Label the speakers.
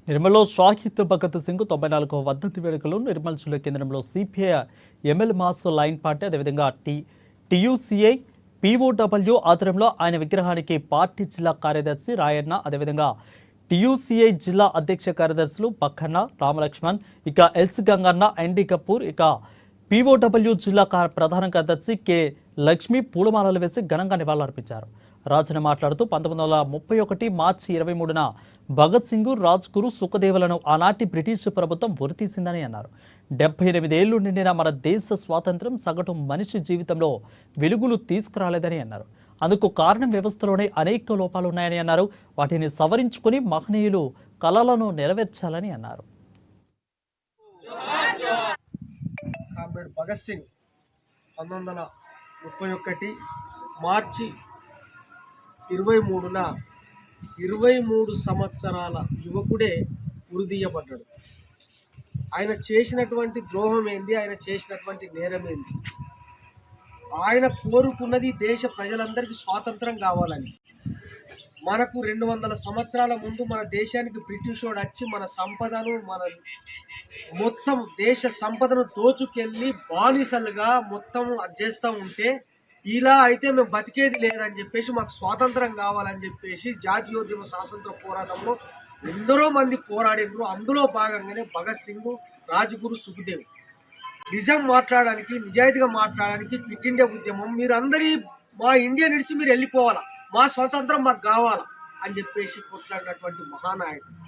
Speaker 1: నిర్మల్లో షాహిద్ భగత్ సింగ్ 94వ వర్ధంతి వేడుకలు నిర్మల్ జిల్లా కేంద్రంలో CPI ML mass line party అదేవిధంగా టీయూసీఐ పీఓడబ్ల్యూ ఆధ్వర్యంలో ఆయన విగ్రహానికి పార్టీ జిల్లా కార్యదర్శి రాయన్న అదేవిధంగా టీయూసీఐ జిల్లా అధ్యక్ష కార్యదర్శులు పక్కన్న రామలక్ష్మణ్ ఇక ఎస్ గంగన్న ఎన్డీ కపూర్ ఇక పీఓడబ్ల్యూ జిల్లా ప్రధాన కార్యదర్శి కె లక్ష్మి పూలమాలలు వేసి ఘనంగా నివాళులర్పించారు. రాజన మాట్లాడుతూ 1931 మార్చి 23న భగత్ సింగ్, రాజ్ గురు, సుఖదేవులను ఆనాటి బ్రిటిష్ ప్రభుత్వం ఉరితీసిందని అన్నారు. 78 ఏళ్లు నిండిన మన దేశ స్వాతంత్ర్యం సగటు మనిషి జీవితంలో వెలుగులు తీసుకురాలేదని అన్నారు. అందుకు కారణం వ్యవస్థలోనే అనేక లోపాలు ఉన్నాయని అన్నారు. వాటిని సవరించుకుని మహనీయులు కలలను నెరవేర్చాలని అన్నారు.
Speaker 2: భగత్ సింగ్ 1931 మార్చి 23న 23 సంవత్సరాల యువకుడే ఉరిదీయబడ్డాడు. ఆయన చేసినటువంటి ద్రోహం ఏంది, ఆయన చేసినటువంటి నేరం ఏంది? ఆయన కోరుకున్నది దేశ ప్రజలందరికీ స్వాతంత్రం కావాలని. మనకు 200 సంవత్సరాల ముందు మన దేశానికి బ్రిటిష్ వాడు వచ్చి మన సంపదను, మన మొత్తం దేశ సంపదను దోచుకెళ్ళి బానిసలుగా మొత్తం చేస్తూ ఉంటే, ఇలా అయితే మేము బతికేది లేదని చెప్పేసి మాకు స్వాతంత్రం కావాలని చెప్పేసి జాతీయోద్యమ స్వాతంత్ర పోరాటంలో ఎందరో మంది పోరాడినరు. అందులో భాగంగానే భగత్ సింగ్, రాజ్గురు, సుఖదేవ్ నిజం మాట్లాడడానికి, నిజాయితీగా మాట్లాడడానికి క్విట్ ఇండియా ఉద్యమం, మీరు అందరి మా ఇండియా నిడిచి మీరు వెళ్ళిపోవాలా, మా స్వాతంత్రం మాకు కావాలా అని చెప్పేసి కొట్లాడినటువంటి మహానాయకుడు.